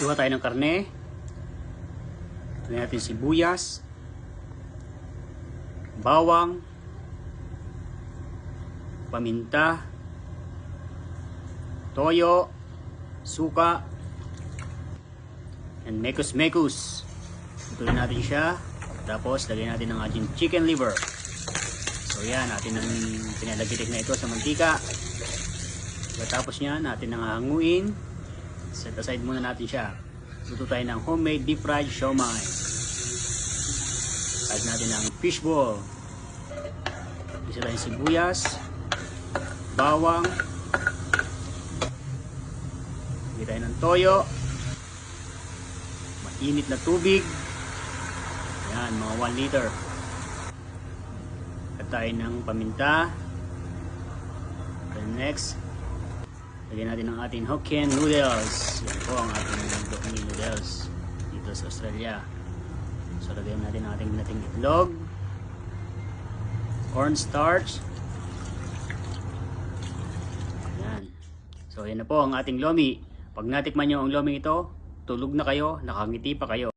Kuha tayo ng karne. Lagyan natin sibuyas, bawang, paminta, toyo, suka, and mekus-mekus. Tutuloy natin siya. Tapos lagyan natin ng ating chicken liver. So yan, natin ang pinalagitik na ito sa mantika. Pagkatapos niya, natin ang hanguin. Set aside muna natin siya. Luto tayo ng homemade deep fried siomai. Add natin ang fishball. Isa tayong sibuyas, bawang, lagyan tayo ng toyo, mainit na tubig. Yan, mga 1 liter. Add tayo ng paminta. Then next, lagyan natin ang ating Hokkien noodles. Yan po ang ating Hokkien noodles dito sa Australia. So lagyan natin ang ating nating itlog, cornstarch. Yan. So yan na po ang ating lomi. Pag natikman nyo ang lomi ito, tulog na kayo, nakangiti pa kayo.